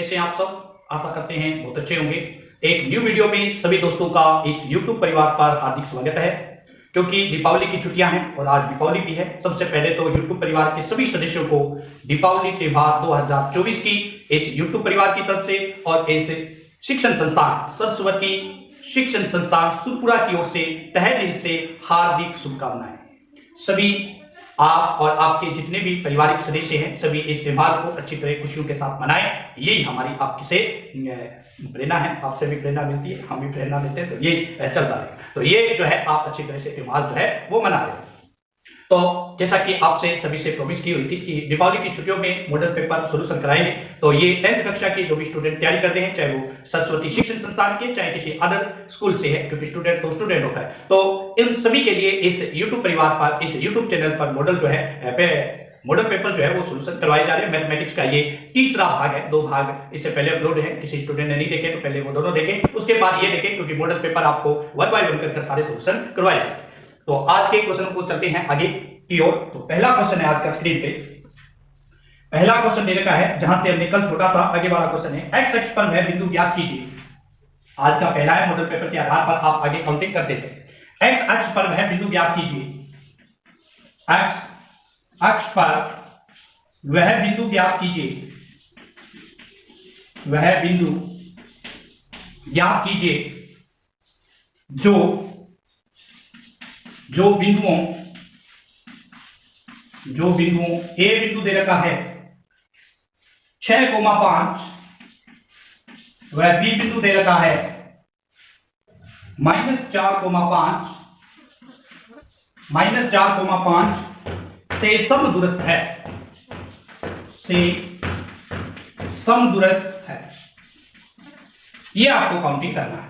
कैसे हैं आप सब? आशा करते हैं बहुत अच्छे होंगे। एक न्यू वीडियो में सभी दोस्तों का इस YouTube परिवार पर हार्दिक स्वागत है। क्योंकि दीपावली की छुट्टियां हैं और आज दीपावली भी है, सबसे पहले तो YouTube परिवार के सभी सदस्यों को दीपावली त्योहार 2024 की इस YouTube परिवार की तरफ से और इस शिक्षण संस्थान सरस्वती शिक्षण संस्थान सुरपुरा की ओर से तहे दिल से हार्दिक शुभकामनाएं। सभी आप और आपके जितने भी पारिवारिक सदस्य हैं सभी इस त्योहार को अच्छी तरह खुशियों के साथ मनाएं। यही हमारी आपकी से प्रेरणा है, आपसे भी प्रेरणा मिलती है, हम भी प्रेरणा देते हैं, तो ये चलता रहेगा। तो ये जो है आप अच्छी तरह से त्योहार जो है वो मनाते हैं। तो जैसा कि आपसे सभी से प्रॉमिस की हुई थी कि दीपावली की छुट्टियों में मॉडल पेपर सोल्यूशन कराएंगे, तो ये 10th कक्षा के जो भी स्टूडेंट तैयारी कर रहे हैं, चाहे वो सरस्वती शिक्षण संस्थान के चाहे किसी अदर स्कूल से है, क्योंकि स्टूडेंट तो स्टूडेंट होता है, तो इन सभी के लिए इस YouTube परिवार पर, इस YouTube चैनल पर मॉडल जो है मॉडल पेपर जो है वो सोल्यूशन करवाए जा रहे हैं। मैथमेटिक्स का ये तीसरा भाग है, 2 भाग इससे पहले अपलोड है, किसी स्टूडेंट ने नहीं देखे तो पहले वो दोनों देखें, उसके बाद ये देखें, क्योंकि मॉडल पेपर आपको 1 बाय 1 करके सारे सोल्यूशन करवाए जाए। तो आज के क्वेश्चन को चलते हैं आगे की ओर। तो पहला क्वेश्चन है आज का स्क्रीन पे, पहला क्वेश्चन दे रखा है जहां से हमने कल छोड़ा था। आगे वाला क्वेश्चन है एक्स अक्ष पर वह बिंदु ज्ञात कीजिए। आज का पहला है, मॉडल पेपर के आधार पर आप आगे काउंटिंग करते थे। एक्स अक्ष पर वह बिंदु ज्ञात कीजिए। एक्स अक्ष पर वह बिंदु ज्ञात कीजिए, वह बिंदु ज्ञात कीजिए जो बिंदुओं ए बिंदु दे रखा है 6,5, वह बी बिंदु दे रखा है -4,5 से समदूरस्थ है, ये आपको काउंटिंग करना है।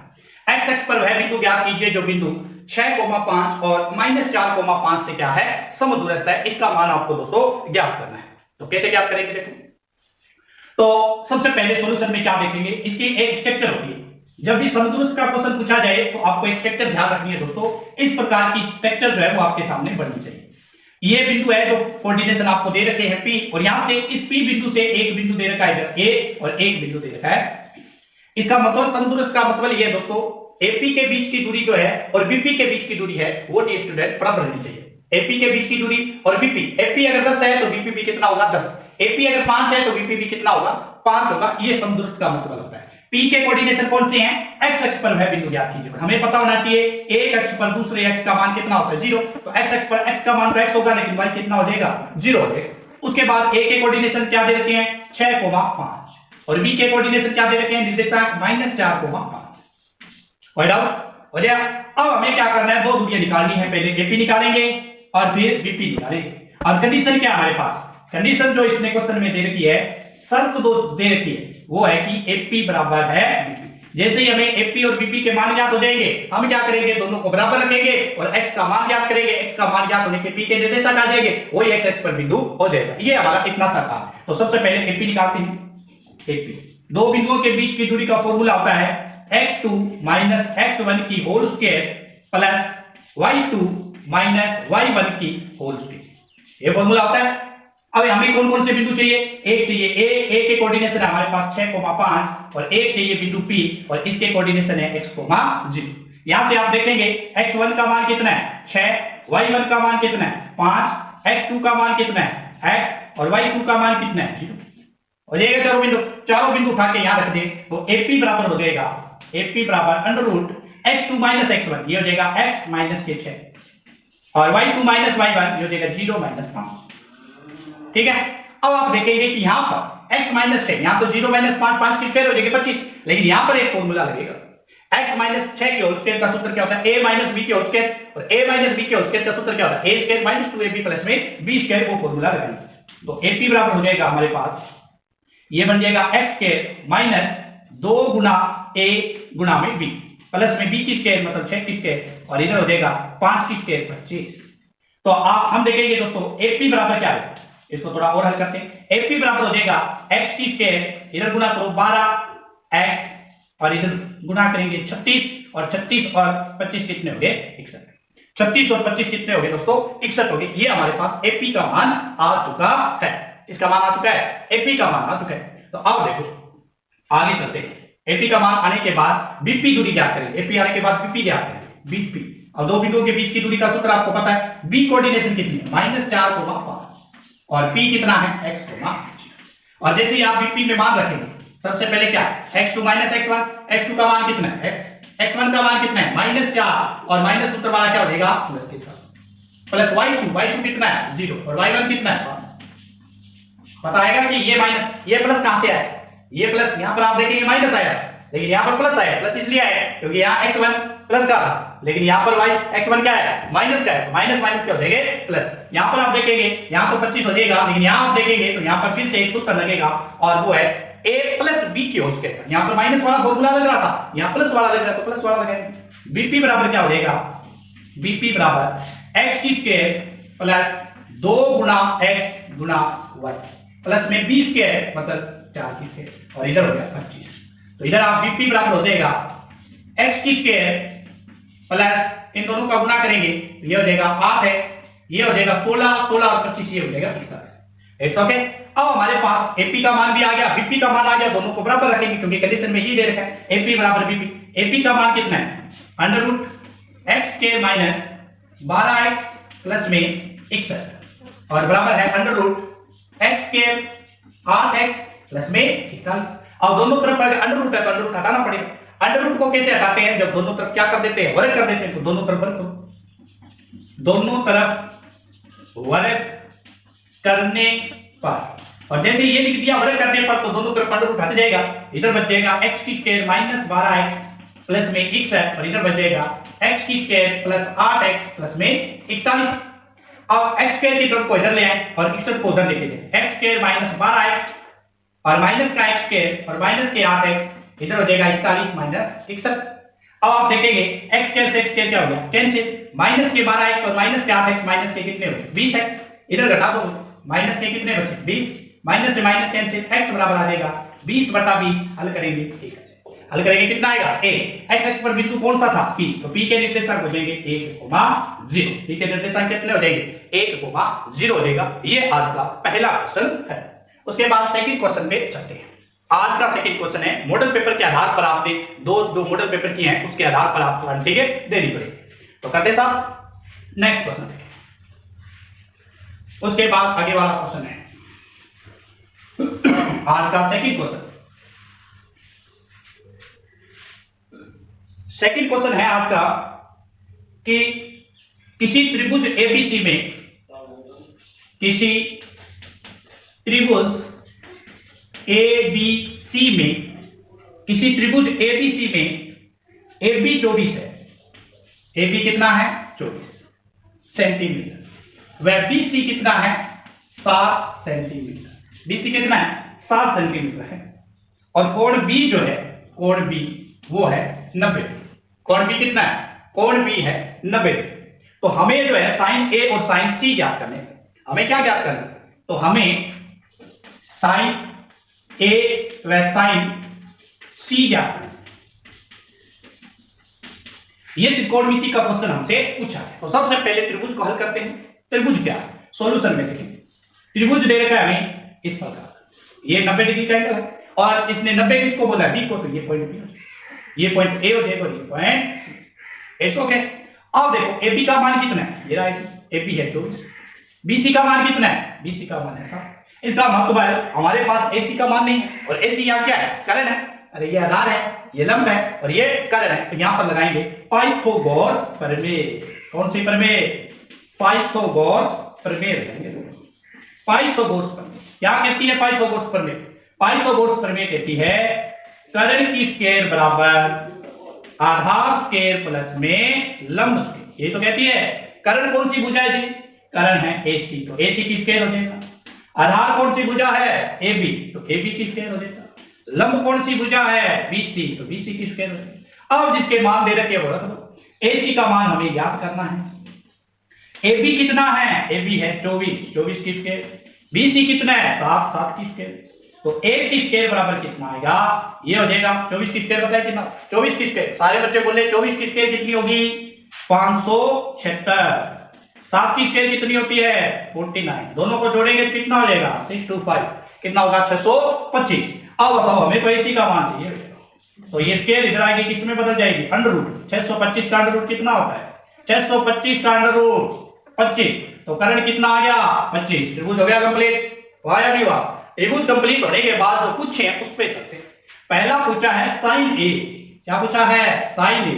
एक्स अक्ष पर वह बिंदु ज्ञात कीजिए जो बिंदु 6,5 और -4,5 से क्या है, समदूरस्थ है। इसका मान आपको दोस्तों ज्ञात करना है। तो कैसे ज्ञात करेंगे देखो। तो सबसे पहले सॉल्यूशन में क्या देखेंगे, इसकी एक स्ट्रक्चर होती है। जब भी समदूरस्थ का क्वेश्चन पूछा जाए तो आपको एक स्ट्रक्चर ध्यान रखनी है दोस्तों। इस प्रकार की स्ट्रक्चर जो है वो आपके सामने बननी चाहिए। ये बिंदु है जो कोऑर्डिनेशन आपको दे रखे हैं P, और यहां से इस P बिंदु से एक बिंदु दे रखा है इधर A और एक बिंदु दे रखा है P। इसका मतलब समदूरस्थ का मतलब ये है दोस्तों, AP के बीच की दूरी जो है और BP के बीच की दूरी है वो डी स्टूडेंट बराबर रहनी चाहिए। AP के बीच की दूरी और BP, AP अगर 10 है तो BP भी कितना होगा 10, AP अगर 5 है तो BP भी कितना होगा 5 होगा। ये समदूरस्थ का मतलब होता है। P के कोऑर्डिनेशन कौन से हैं, x अक्ष पर वह बिंदु ज्ञात कीजिए। हमें पता होना चाहिए एक अक्ष पर दूसरे x का मान कितना होता है 0, तो x अक्ष पर x का मान तो x होगा लेकिन y कितना हो जाएगा 0 हो जाएगा। उसके बाद a के कोऑर्डिनेशन क्या दे रखे हैं 6,5 और b के कोऑर्डिनेशन क्या दे रखे हैं निर्देशांक -4,5। कोई डाउट हो जाएगा। अब हमें क्या करना है, 2 दूरियां निकालनी है। पहले AP निकालेंगे और फिर BP निकालेंगे। और कंडीशन क्या हमारे पास, कंडीशन जो इसने क्वेश्चन में दे रखी है, शर्त 2 दे रखी है, वो है कि AP बराबर है BP। जैसे ही हमें AP और BP के मान ज्ञात हो जाएंगे, हम क्या करेंगे दोनों को बराबर रखेंगे और x का मान ज्ञात करेंगे। x का मान ज्ञात होने के P के निर्देशांक आ जाएंगे, वही x अक्ष पर बिंदु हो जाएगा। ये हमारा इतना सा काम है। तो सबसे पहले AP निकालते हैं। AP 2 बिंदुओं के बीच की दूरी का फॉर्मूला होता है x2 - x1 की whole square plus y2 - y1 की होल स्क्वायर। ये फॉर्मूला होता है। अब हमें कौन कौन से बिंदु चाहिए, एक चाहिए A के कोऑर्डिनेशन है हमारे पास 6,5 और एक चाहिए बिंदु P और इसके कोऑर्डिनेशन है x, 0। यहां से आप देखेंगे x1 का मान कितना है 6, y1 का मान कितना है 5, x2 का मान कितना है x और y2 का मान कितना है 0 हो जाएगा। चारों बिंदु उठा के यहां रख दे तो AP बराबर हो जाएगा, AP बराबर √x2 - x1, ये हो जाएगा x - 6 और y2 - y1 ये हो जाएगा 0 - 5। ठीक है। अब आप देखेंगे कि यहां पर x - 6, यहां तो 0 - 5, 5 की स्क्वायर हो जाएगी 25, लेकिन यहां पर एक फॉर्मूला लगेगा। x - 6 के होल स्क्वायर का सूत्र क्या होता है, a - b के होल स्क्वायर, और a - b के होल स्क्वायर का सूत्र क्या होता है a² - 2ab प्लस में b², वो फॉर्मूला लगाएंगे। तो AP बराबर हो जाएगा हमारे पास, ये बन जाएगा x² - 2 गुना a गुना में b प्लस में b की स्क्वायर मतलब 6 की स्क्वायर, और इधर हो जाएगा 5 की स्क्वायर 25। तो आप हम देखेंगे दोस्तों AP बराबर क्या है, इसको थोड़ा और हल करते हैं। AP बराबर हो जाएगा x की स्क्वायर, इधर गुना करो 12x और इधर गुना करेंगे 36, और 36 और 25 कितने हो गए 61। 36 और 25 कितने हो गए दोस्तों 61 हो गए। ये हमारे पास AP का मान आ चुका है, इसका मान आ चुका है, AP का मान आ चुका है। तो अब देखो आगे चलते हैं। एपी का मान आने के बाद बीपी दूरी ज्ञात करें। एपी आने के बाद बीपी ज्ञात करें। बीपी, अब दो बिंदुओं के बीच की दूरी का सूत्र आपको पता है। बी कोऑर्डिनेशन कितनी है? -4,5 और पी कितना है? x, और जैसे ही आप बीपी में मान रखेंगे, सबसे पहले क्या x2 -x1, x2 का मान कितना है x1 का मान कितना है? -4 और माइनस सूत्र वाला क्या हो जाएगा? प्लस के साथ, प्लस y2 कितना है? 0 और y1 कितना है? पता आएगा कि ये माइनस, ये प्लस कहां से आया? ये प्लस यहां पर आप देखेंगे माइनस आया, लेकिन यहां पर प्लस आया। प्लस इसलिए आया क्योंकि यहां x1 प्लस का था, लेकिन यहां पर x1 क्या है? माइनस का है, तो माइनस माइनस क्या हो जाएगा? प्लस। यहां पर आप देखेंगे यहां तो 25 हो जाएगा, लेकिन यहां आप देखेंगे तो यहां पर फिर से एक सूत्र लगेगा और वो है a प्लस b की होल स्क्वायर। यहां पर माइनस वाला फॉर्मूला लग रहा था, यहां प्लस वाला लग रहा है, तो प्लस वाला लगाएंगे। बीपी बराबर क्या हो जाएगा? बीपी बराबर x की स्क्वायर प्लस 2 गुना x गुना y प्लस में b स्क्वायर मतलब 4 की स्क्वायर, और इधर हो गया 25। तो इधर आप बीपी बराबर हो जाएगा x की स्क्वायर प्लस इन दोनों का गुना करेंगे तो ये हो जाएगा 8x, ये हो जाएगा 16, 16 और 25 ये हो जाएगा 41। It's okay. अब हमारे पास एपी का मान भी आ गया, बीपी का मान आ गया, दोनों को बराबर रखेंगे क्योंकि कंडीशन में ये दे रखा है एपी बराबर बीपी। एपी का मान कितना है? √x² माइनस 12x प्लस में 61 और बराबर है √x² 8x प्लस में 41। अब दोनों तरफ अगर अंडर है तो अंडर हटाना पड़ेगा। अंडर को कैसे हटाते हैं? जब दोनों तरफ क्या कर देते हैं? वर्ग कर देते हैं, तो दोनों तरफ वर्ग करो, दोनों तरफ वर्ग करने पर, और जैसे ये लिख दिया वर्ग करने पर तो दोनों तरफ अंडर हट जाएगा, इधर बच जाएगा x की स्क्वायर माइनस 12x प्लस में 61 और इधर बच जाएगा x की स्क्वायर प्लस 8x प्लस में 41। अब x स्क्वायर की तरफ को इधर ले आए और 61 को उधर लेके जाए, x स्क्वायर माइनस 12x और माइनस का x स्क्वायर और माइनस के 8x इधर हो जाएगा 41 माइनस 61। अब आप देखेंगे x स्क्वायर से x स्क्वायर क्या हो गया? कैंसिल, माइनस के 12x और माइनस के 8x माइनस के कितने हो गए? 20x, इधर घटा दो, माइनस के कितने बचे? 20, माइनस से माइनस कैंसिल, x बराबर आ जाएगा 20/20। हल करेंगे, ठीक है, हल करेंगे कितना आएगा? a। x एक्स पर बिंदु कौन सा था? p, तो p के निर्देशांक हो जाएंगे 1,0। p के निर्देशांक कितने हो जाएंगे? 1,0 हो जाएगा। ये आज का पहला क्वेश्चन है। उसके बाद सेकंड क्वेश्चन पे चलते हैं। आज का सेकंड क्वेश्चन है मॉडल पेपर के आधार पर आपने दो मॉडल पेपर किए हैं, उसके आधार पर आपको आंसर देनी पड़ेगी। तो करते साहब नेक्स्ट क्वेश्चन देखें। उसके बाद आगे वाला क्वेश्चन है आज का सेकंड क्वेश्चन। सेकंड क्वेश्चन है आज का कि किसी त्रिभुज एबीसी में, किसी त्रिभुज एबीसी में, किसी त्रिभुज एबीसी में AB 24 है, AB कितना है? 24 सेंटीमीटर, वह BC कितना है? 7 सेंटीमीटर। BC कितना है? 7 सेंटीमीटर है, और कोण B जो है, कोण B वो है 90। कोण B कितना है? कोण B है 90। तो हमें जो है साइन A और साइन C ज्ञात करने, हमें क्या ज्ञात करना? तो हमें साइन A व साइन C ज्ञात करना। ये त्रिकोणमिति का क्वेश्चन हमसे पूछा है। तो सबसे पहले त्रिभुज को हल करते हैं। त्रिभुज क्या है? सॉल्यूशन में देखें। त्रिभुज दे रखा है हमें इस प्रकार, ये 90 डिग्री का एंगल है और इसने 90 किसको बोला? B को, तो ये पॉइंट B, ये पॉइंट A हो जाएगा और ये पॉइंट S। ओके। अब देखो AB का मान कितना है? ये रहा AB है 24। BC का मान कितना है? BC का मान है 7। इसका मतलब है हमारे पास AC का मान नहीं है, और AC यहाँ क्या है? कर्ण है। अरे ये आधार है, ये लंब है और ये कर्ण है, तो यहाँ पर लगाएंगे पाइथागोरस प्रमेय। कौन सी प्रमेय? पाइथागोरस प्रमेय लगाएंगे। पाइथागोरस प्रमेय क्या कहती है? पाइथागोरस प्रमेय, पाइथागोरस प्रमेय कहती है कर्ण की स्क्वायर बराबर आधार स्क्वायर प्लस में लंब स्क्वायर। ये तो कहती है कर्ण कौन सी भुजा है जी? कर्ण है AC, तो AC की स्क्वायर हो जाएगा। आधार कौन सी भुजा है? AB, तो AB की स्क्वायर हो जाएगा। लंब कौन सी भुजा है? BC, तो BC की स्क्वायर हो जाएगा। अब जिसके मान दे रखे वो रख दो। AC का मान हमें याद करना है। AB कितना है? AB है 24, 24 की स्क्वायर। BC कितना है? 7, 7 की स्क्वायर। तो AC स्क्वायर बराबर कितना आएगा? ये हो जाएगा 24 की स्क्वायर बताया कितना? 24 की स्क्वायर। सारे बच्चे बोले 24 की स्क्वायर कितनी होगी? 576। 7 की स्क्वायर कितनी होती है? 49। दोनों को जोड़ेंगे तो कितना हो जाएगा? 625। कितना होगा? 625। अब बताओ हमें तो AC का मान चाहिए, तो ये स्केल इधर आएगी, किस में बदल जाएगी, अंडर रूट 625 का अंडर रूट कितना होता है, 625 का अंडर रूट 25, तो करण कितना आ गया 25। त्रिभुज हो गया कंप्लीट, हुआ या नहीं हुआ। त्रिभुज कंप्लीट होने के बाद जो पूछे हैं उस पे चलते हैं। पहला पूछा है साइन ए, क्या पूछा है साइन ए।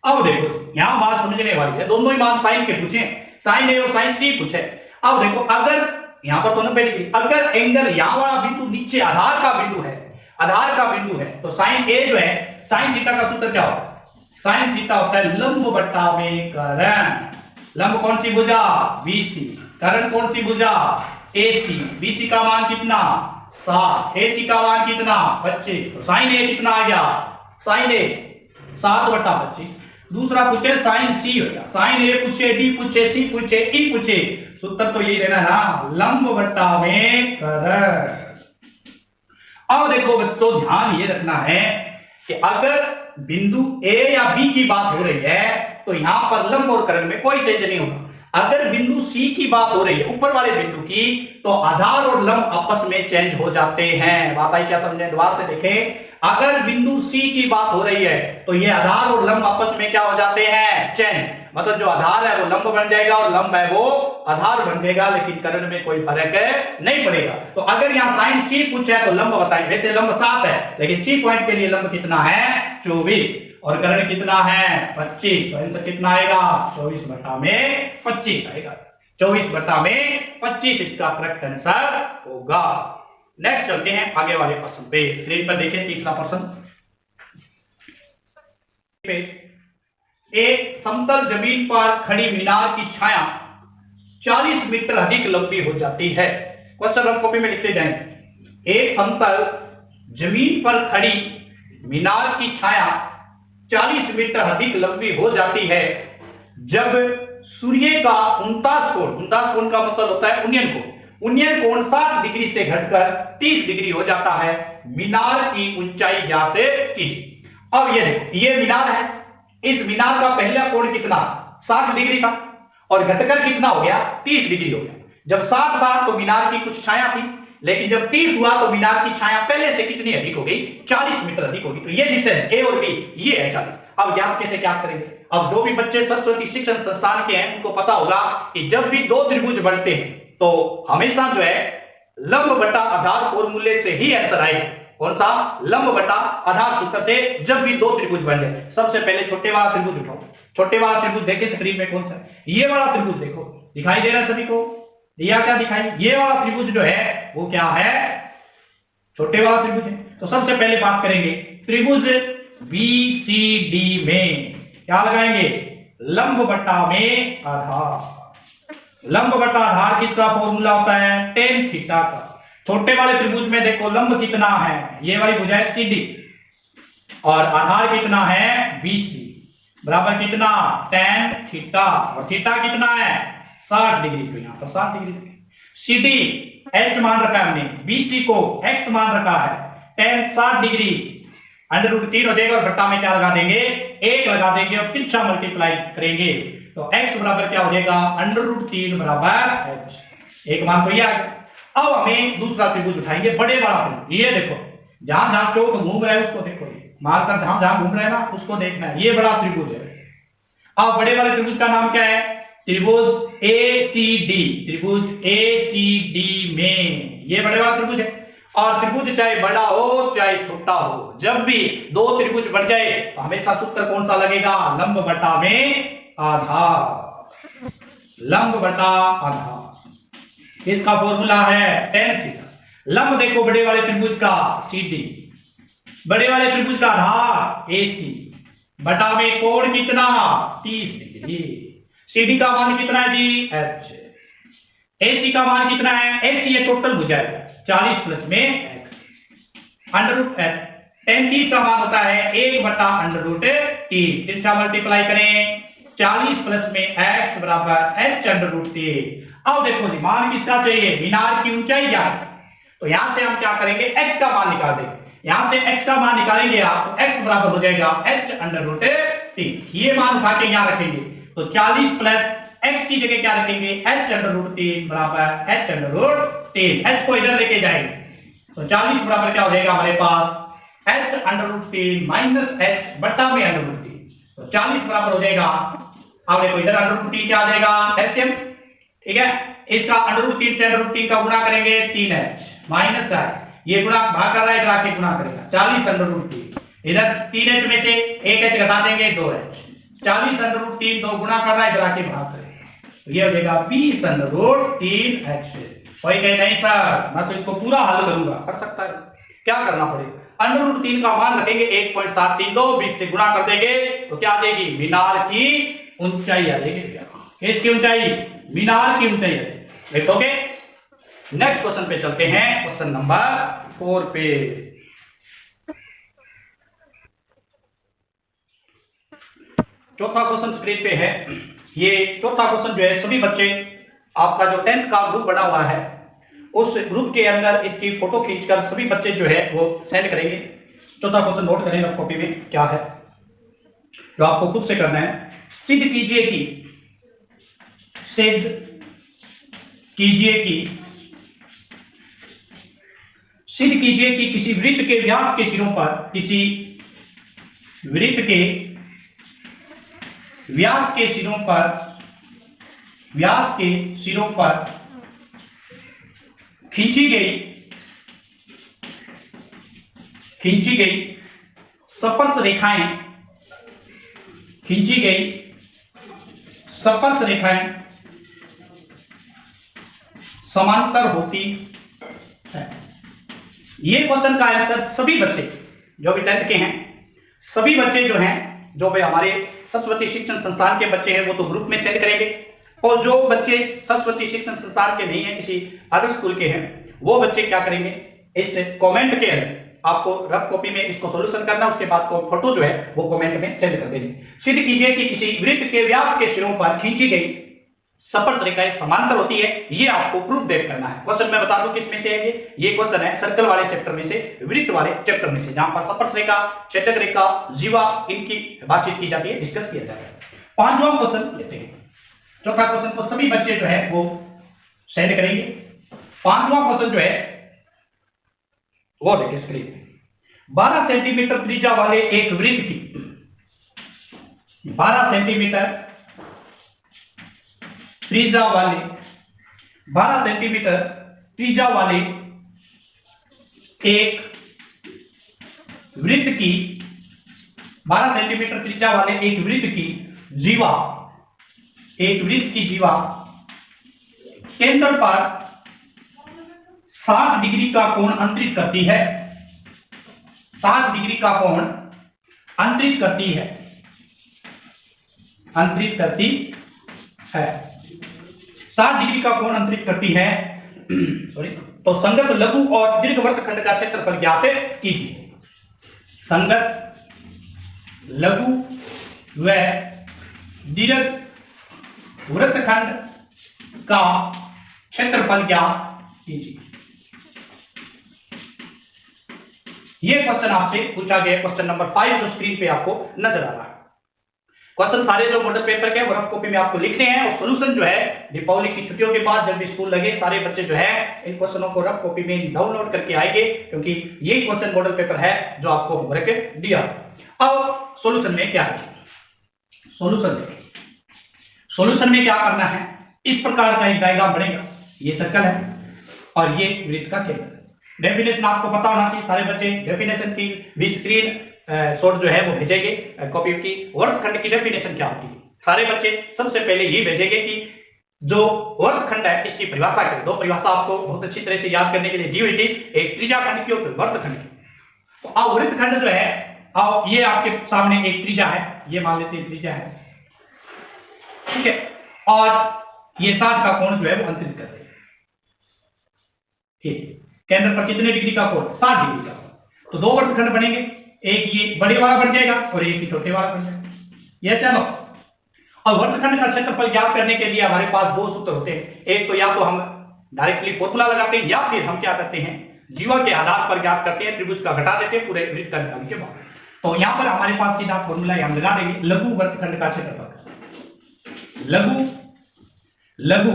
अब देखो यहां बात समझने वाली है, दोनों ही मान साइन के पूछे, साइन ए और साइन सी पूछे। अब देखो अगर यहां पर दोनों पे अगर एंगल यहां वाला बिंदु नीचे आधार का बिंदु है, आधार का बिंदु है, तो साइन ए जो है, साइन थीटा का सूत्र क्या होता है, साइन थीटा होता है लंब बटा में करण। लंब कौन सी भुजा, बीसी, करण कौन सी भुजा, एसी। बीसी का मान कितना 7, एसी का मान कितना 25, तो साइन ए कितना आ गया, साइन ए 7/25। दूसरा पूछे साइन सी हो गया, साइन ए पूछे, डी पूछे, सी पूछे, ई पूछे, सूत्र तो यही रहना ना, लंब बटा में करण। अब देखो बच्चों ध्यान ये रखना है कि अगर बिंदु ए या बी की बात हो रही है तो यहां पर लंब और करण में कोई चेंज नहीं होगा। अगर बिंदु सी की बात हो रही है, ऊपर वाले बिंदु की, तो आधार और लंब आपस में चेंज हो जाते हैं। बात आई क्या समझे, दोबारा से देखें। अगर बिंदु सी की बात हो रही है तो ये आधार और लंब आपस में क्या हो जाते हैं, चेंज। मतलब जो आधार है वो लंब बन जाएगा और लंब है वो आधार बन जाएगा, लेकिन करण में कोई फर्क नहीं पड़ेगा। तो अगर यहाँ साइन सी पूछा है तो लंब बताएं, वैसे लंब 7 है, लेकिन सी पॉइंट के लिए लंब कितना है 24 और करण कितना है 25, तो आंसर कितना आएगा 24/25 आएगा। 24/25 इसका करेक्ट आंसर होगा। नेक्स्ट चलते हैं आगे वाले प्रश्न पे। स्क्रीन पर देखें तीसरा प्रश्न। एक समतल जमीन पर खड़ी मीनार की छाया 40 मीटर अधिक लंबी हो जाती है। क्वेश्चन हम कॉपी में लिखते जाएंगे। एक समतल जमीन पर खड़ी मीनार की छाया 40 मीटर अधिक लंबी हो जाती है जब सूर्य का 49 कोण का मतलब होता है उन्नयन कोण 60 डिग्री से घटकर 30 डिग्री हो जाता है। मीनार की ऊंचाई ज्ञात कीजिए। अब ये देखो, ये मीनार है, इस मीनार का पहला कोण कितना 60 डिग्री था और घटकर कितना हो गया 30 डिग्री हो गया। जब 60 था तो मीनार की कुछ छाया थी, लेकिन जब 30 हुआ तो मीनार की छाया पहले से कितनी अधिक हो गई 40 मीटर अधिक होगी। तो ये डिस्टेंस ए और बी ये है 40। अब ज्ञात कैसे क्या करेंगे। अब जो भी बच्चे सरस्वती शिक्षण संस्थान के हैं उनको पता होगा कि जब भी दो त्रिभुज बनते हैं तो हमेशा जो है लंब बटा आधार फॉर्मूले से ही आंसर आएगा। कौन सा, लंब बटा आधार सूत्र से जब भी दो त्रिभुज बन जाए। सबसे पहले छोटे वाला त्रिभुज उठाओ। छोटे वाला त्रिभुज देखे स्क्रीन में कौन सा, ये वाला त्रिभुज देखो, दिखाई दे रहा है सभी को, दिया क्या दिखाई, ये वाला त्रिभुज जो है वो क्या है छोटे वाला त्रिभुज है। तो सबसे पहले बात करेंगे त्रिभुज बीसीडी में क्या लगाएंगे, लंब बटा में आधार। लंब बटा आधार किसका फॉर्मूला होता है tan थीटा का। छोटे वाले त्रिभुज में देखो लंब कितना है, ये वाली भुजा है CD और आधार कितना है BC बराबर कितना tan थीटा और थीटा कितना है 60 डिग्री। तो यहां पर 60 डिग्री। CD H मान रखा है हमने, BC को X मान रखा है, tan 60 डिग्री √3 हो जाएगा और बट्टा में क्या लगा देंगे 1 लगा देंगे और तिरछा मल्टीप्लाई करेंगे तो x बराबर क्या हो जाएगा √3 बराबर h। एक मान तो ये आ गया। अब हमें दूसरा त्रिभुज उठाएंगे, बड़े वाला त्रिभुज। ये देखो जहां जहां चौक घूम रहा है उसको देखो, ये मारकर जहां जहां घूम रहा है ना उसको देखना है, ये बड़ा त्रिभुज है। अब बड़े वाले त्रिभुज का नाम क्या है, त्रिभुज ACD। त्रिभुज ACD में ये बड़े वाला त्रिभुज है और त्रिभुज चाहे बड़ा हो चाहे छोटा हो, जब भी दो त्रिभुज बढ़ जाए तो हमेशा सूत्र कौन सा लगेगा, लंब बटा में आधार। लंब बटा आधार इसका फॉर्मूला है tan थीटा। लंब देखो बड़े वाले त्रिभुज का CD, बड़े वाले त्रिभुज का आधार AC बटा में कोण कितना 30 डिग्री। CD का मान कितना है जी H। AC का मान कितना है, AC ये टोटल भुजा है 40 प्लस में x tan 30 का मान होता है 1/√3। तिरछा मल्टीप्लाई करें 40 प्लस में x बराबर h√3। अब देखो जी मान किसका चाहिए, मीनार की ऊंचाई क्या है, तो यहां से हम क्या करेंगे x का मान निकाल देंगे। यहां से x का मान निकालेंगे आप तो x बराबर हो जाएगा h√3। ये मान उठा के यहां रखेंगे तो 40 प्लस x की जगह क्या रखेंगे h√3 बराबर h√3। h को इधर लेके जाएंगे तो 40 बराबर क्या हो जाएगा हमारे पास h under root 3 minus h बटा में अंडर रूट 3। तो 40 बराबर हो जाएगा, अब देखो इधर अंडर रूट 3 क्या आ जाएगा एलसीएम, ठीक है, इसका अंडर रूट 3 से अंडर रूट 3 का गुणा करेंगे 3h माइनस का ये गुणा भाग कर रहा है, इधर आके गुणा करेगा 40 अंडर रूट 3, इधर 3h में से 1h घटा देंगे 2h, 40 अंडर रूट 3 2 गुणा कर रहा है, इधर आके भाग करेगा, तो ये हो जाएगा 20 अंडर रूट 3h। कोई कहे नहीं सर मैं तो इसको पूरा हल करूंगा, कर सकता है, क्या करना पड़ेगा, अंडर रूट 3 का मान रखेंगे 1.732, 20 से गुणा कर देंगे तो क्या आ जाएगी, मीनार की ऊंचाई आ जाएगी, इसकी ऊंचाई मीनार की ऊंचाई है। ओके, नेक्स्ट क्वेश्चन पे चलते हैं, क्वेश्चन नंबर 4 पे। चौथा क्वेश्चन स्क्रीन पे है, ये चौथा क्वेश्चन जो है सभी बच्चे आपका जो 10th का ग्रुप बना हुआ है उस ग्रुप के अंदर इसकी फोटो खींचकर सभी बच्चे जो है वो सेंड करेंगे। चौथा क्वेश्चन नोट करें रफ कॉपी में, क्या है जो आपको खुद से करना है, सिद्ध कीजिए कि किसी वृत्त के व्यास के सिरों पर, किसी वृत्त के व्यास के सिरों पर खींची गई स्पर्श रेखाएं समांतर होती है। ये क्वेश्चन का आंसर सभी बच्चे जो भी 10th के हैं, सभी बच्चे जो हैं, जो भी हमारे सरस्वती शिक्षण संस्थान के बच्चे हैं वो तो ग्रुप में सेंड करेंगे, और जो बच्चे सरस्वती शिक्षण संस्थान के नहीं है, किसी अदर स्कूल के हैं, वो बच्चे क्या करेंगे, इस कमेंट के अंदर आपको रफ कॉपी में इसको सॉल्यूशन करना, उसके बाद को फोटो जो है वो कमेंट में सेंड कर देंगे। सिद्ध कीजिए कि किसी वृत्त के व्यास के सिरों पर खींची गई स्पर्श रेखाएं समांतर होती है, ये आपको प्रूफ देख करना है। क्वेश्चन मैं बता दूं किस में से है ये क्वेश्चन है सर्कल वाले चैप्टर में से, वृत्त वाले चैप्टर में से, जहां पर स्पर्श रेखा, छेदक रेखा, जीवा इनकी बातचीत की जाती है, डिस्कस किया जाता है। पांचवा क्वेश्चन लेते हैं। चौथा क्वेश्चन को सभी बच्चे जो है वो सेंड करेंगे। पांचवा क्वेश्चन जो है वो देखिए स्क्रीन पे, 12 सेंटीमीटर त्रिज्या वाले एक वृत्त की, 12 सेंटीमीटर त्रिज्या वाले 12 सेंटीमीटर त्रिज्या वाले एक वृत्त की 12 सेंटीमीटर त्रिज्या वाले एक वृत्त की जीवा, एक वृत्त की जीवा केंद्र पर 60 डिग्री का कोण अंतरित करती है, 60 डिग्री का कोण अंतरित करती है, अंतरित करती है, 60 डिग्री का कोण अंतरित करती है सॉरी, तो संगत लघु और दीर्घ वृत्तखंड का क्षेत्रफल ज्ञात कीजिए। संगत लघु व दीर्घ वृत्तखंड का क्षेत्रफल ज्ञात कीजिए। यह क्वेश्चन आपसे पूछा गया, क्वेश्चन नंबर 5 जो स्क्रीन पे आपको नजर आ रहा है। क्वेश्चन सारे जो मॉडल पेपर के रफ कॉपी में आपको लिखने हैं, और सॉल्यूशन जो है दीपावली की छुट्टियों के बाद जब भी स्कूल लगे सारे बच्चे जो है इन क्वेश्चनों को रफ कॉपी में डाउनलोड करके आएंगे, क्योंकि यही क्वेश्चन मॉडल पेपर है जो आपको होमवर्क दिया। अब सॉल्यूशन में क्या है, सॉल्यूशन में क्या करना है, इस प्रकार का एक डायग्राम बनेगा, ये सर्कल है और ये वृत्त का केंद्र। डेफिनेशन आपको पता होना चाहिए, सारे बच्चे डेफिनेशन की भी स्क्रीन शॉट जो है वो भेजेंगे कॉपी की। वर्तखंड की डेफिनेशन क्या होती है, सारे बच्चे सबसे पहले ये भेजेंगे कि जो वर्तखंड है इसकी परिभाषा करें। दो परिभाषा आपको बहुत अच्छी तरह से याद करने के लिए दी हुई थी, एक त्रिज्या खंड की और वर्तखंड की। तो अब वृत्तखंड जो है, अब ये आपके सामने एक त्रिज्या है, ये मान लेते हैं त्रिज्या है, ठीक है, और ये 60 का कोण जो है वो अंतरित कर रहे हैं, ठीक, केंद्र पर कितने डिग्री का कोण, 60 डिग्री का। तो दो वर्तखंड बनेंगे, एक ये बड़े वाला बन जाएगा और एक ही छोटे वाला बन जाएगा, ये चलो। और वर्तखंड का क्षेत्रफल ज्ञात करने के लिए हमारे पास दो सूत्र होते हैं, एक तो या तो हम डायरेक्टली फॉर्मूला लगाते हैं, या फिर हम क्या करते हैं जीवा के आधार पर ज्ञात करते हैं, त्रिभुज का घटा देते हैं पूरे वृत्त का निकालने के बाद। तो यहां पर हमारे पास सीधा फॉर्मूला हम लगा देंगे, लघु वर्तखंड का क्षेत्रफल, लघु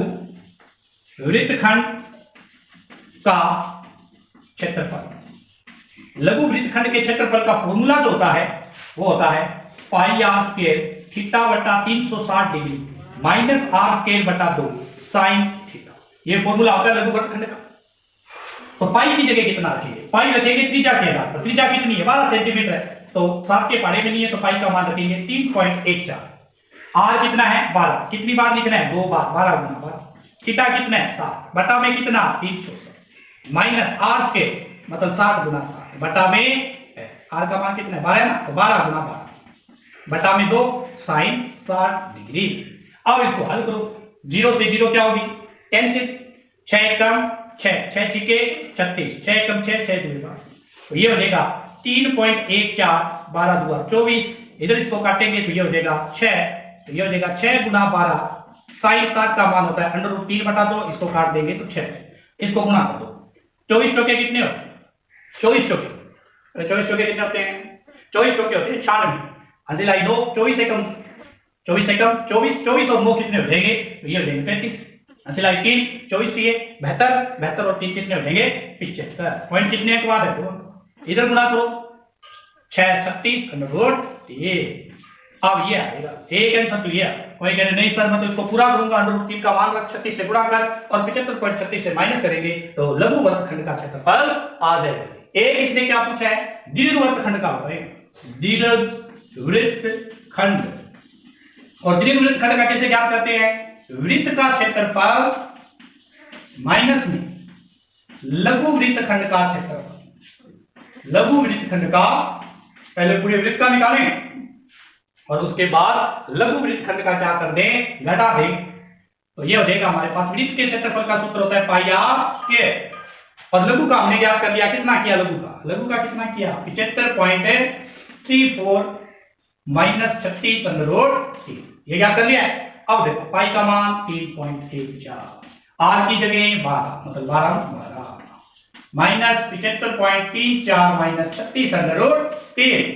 वृत्तखंड का क्षेत्रफल। लघु वृत्तखंड के क्षेत्रफल का फॉर्मूला जो होता है वो होता है पाई आर स्क्वायर थीटा बटा 360 डिग्री माइनस आर स्क्वायर बटा 2 साइन थीटा। ये फॉर्मूला होता है लघु वृत्तखंड का। तो पाई की जगह कितना रखेंगे? पाई रखेंगे त्रिज्या के आधार पर। त्रिज्या कितनी है? 12 सेंटीमीटर है, तो 7 के पहाड़े में नहीं है, तो पाई का मान रखेंगे 3.14। आर कितना है? 12। कितनी बार लिखना है? 2 बार, 12 गुना 12। थीटा कितना है? 7 बटा में कितना? 360 माइनस आर के मतलब 7 गुना 7 बटा में आर का मान कितना है? 12 है ना, तो 12 गुना 12 बटा में 2 साइन 60 डिग्री। अब इसको हल करो। 0 से 0 क्या होगी? कैंसिल। 6 कम 6 6 छिके 36 6 कम 6 6 दूनी 12, तो ये हो जाएगा 3.14 12 दुआ 24। इधर इसको काटेंगे तो ये हो जाएगा 6, तो ये हो जाएगा 6 गुना 12 साइन 60 का मान होता है अंडर रूट 3 बटा 2। इसको काट देंगे तो 6, इसको गुना कर दो। 24 चौके कितने होते हैं? 24 चौके 24 चौके कितने होते हैं? 24 चौके होते हैं 96। हासिल आई 2 24 से कम 24 और 9 कितने हो जाएंगे? तो ये हो जाएंगे 35। हासिल आई 3 24 दिए 72 और 3 कितने हो जाएंगे? 75। पॉइंट कितने के बाद है? इधर गुणा करो 6 36 अंडर रूट 3। अब ये आएगा एक आंसर। तो ये कोई कह रहे नहीं सर मैं तो इसको पूरा करूंगा, अंडर रूट 3 का मान रख 36 से गुणा कर और 75.36 से माइनस करेंगे तो लघु वृत्तखंड का क्षेत्रफल आ जाएगा। एक इसने क्या पूछा है? दीर्घ वृत्तखंड का बताइए। दीर्घ वृत्तखंड। और दीर्घ वृत्तखंड का कैसे ज्ञात करते हैं? वृत्त का क्षेत्रफल माइनस में लघु वृत्तखंड का क्षेत्रफल। लघु वृत्तखंड का पहले पूरे वृत्त का निकालें और उसके बाद लघु वृत्तखंड का क्या कर दें? घटा दें। तो ये हो जाएगा हमारे पास वृत्त के क्षेत्रफल का सूत्र होता है पाई आर स्क्वायर। और लघु का हमने ज्ञात कर लिया। कितना किया लघु का? लघु का कितना किया? 75.34 माइनस 36 अंडर रूट 3। ये क्या कर लिया है? अब देखो पाई का मान 3.14, आर की जगह 12 मतलब 12 माइनस 75.34 माइनस 36 अंडर रूट 3।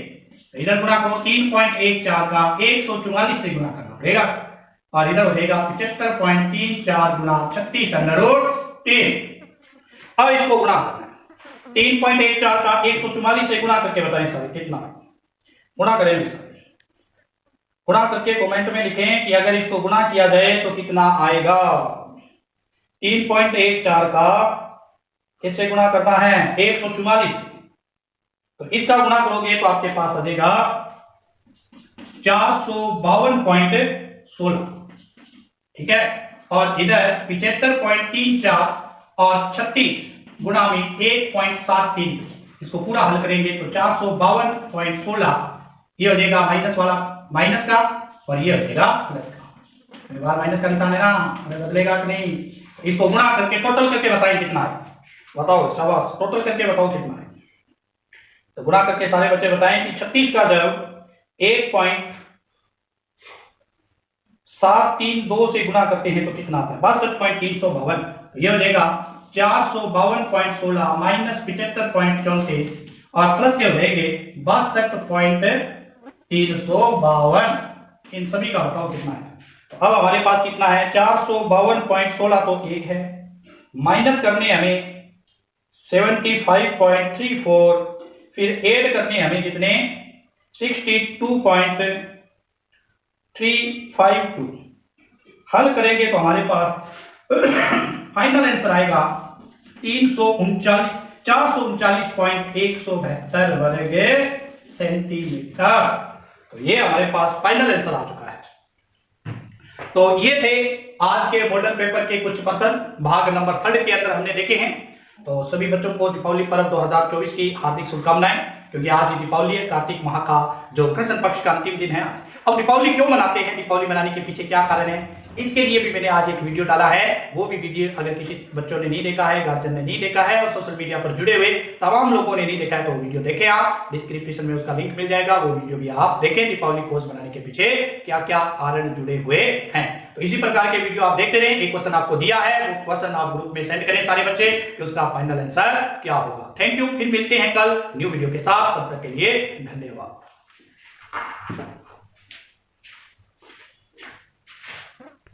इधर गुणा करो 3.14 का 144 से गुणा करना पड़ेगा और इधर हो जाएगा 75.34 गुना 36 अंडर रूट 3। अब इसको गुणा करना है 3.14 का 144 से गुणा करके बताएं सर कितना गुणा करेंगे? सर गुणा करके कमेंट में लिखें कि अगर इसको गुणा किया जाए तो कितना आएगा। 3.14 का किससे गुणा करना है? 144। तो इसका गुणा करोगे तो आपके पास आ जाएगा 452.16। ठीक है, और इधर 75.34 और 36 गुणा में 1.73। इसको पूरा हल करेंगे तो 452.16 ये हो जाएगा माइनस वाला माइनस का और ये हो जाएगा प्लस का। बार माइनस का निशान है ना, बदलेगा कि नहीं? इसको गुणा करके टोटल करके बताइए कितना है। बताओ शाबाश, टोटल करके बताओ कितना है। तो गुणा करके सारे बच्चे बताएं कि 36 का जब 1.732 से गुणा करते हैं तो कितना आता है? 62.352। तो ये हो जाएगा 452.16 माइनस 75.34 और प्लस के हो जाएंगे 62.352। इन सभी का बताओ कितना है। तो अब हमारे पास कितना है? 452.16 तो एक है, माइनस करने हमें 75.34, फिर ऐड करने हमें कितने? 62.352। हल करेंगे तो हमारे पास फाइनल आंसर आएगा 439.172 वर्ग सेंटीमीटर। तो ये हमारे पास फाइनल आंसर आ चुका है। तो ये थे आज के मॉडल पेपर के कुछ प्रश्न भाग नंबर 3 के अंदर हमने देखे हैं। तो सभी बच्चों को दीपावली पर्व 2024 की हार्दिक शुभकामनाएं, क्योंकि आज ही दीपावली है, कार्तिक माह का जो कृष्ण पक्ष का अंतिम दिन है। अब दीपावली क्यों मनाते हैं, दीपावली मनाने के पीछे क्या कारण है, इसके लिए भी मैंने आज एक वीडियो डाला है। वो भी वीडियो अगर किसी बच्चों ने नहीं देखा है, गार्जियन ने नहीं देखा है और सोशल मीडिया पर जुड़े हुए तमाम लोगों ने नहीं देखा है, तो वीडियो देखें आप। डिस्क्रिप्शन में उसका लिंक मिल जाएगा, वो वीडियो भी आप देखें। दीपावली कोर्स बनाने के पीछे क्या क्या कारण जुड़े हुए हैं। तो इसी प्रकार के वीडियो आप देखते रहें। एक क्वेश्चन आपको दिया है, वो क्वेश्चन आप ग्रुप में सेंड करें सारे बच्चे कि उसका फाइनल आंसर क्या होगा। Thank you. फिर मिलते हैं कल न्यू वीडियो के साथ, तब तक के लिए धन्यवाद।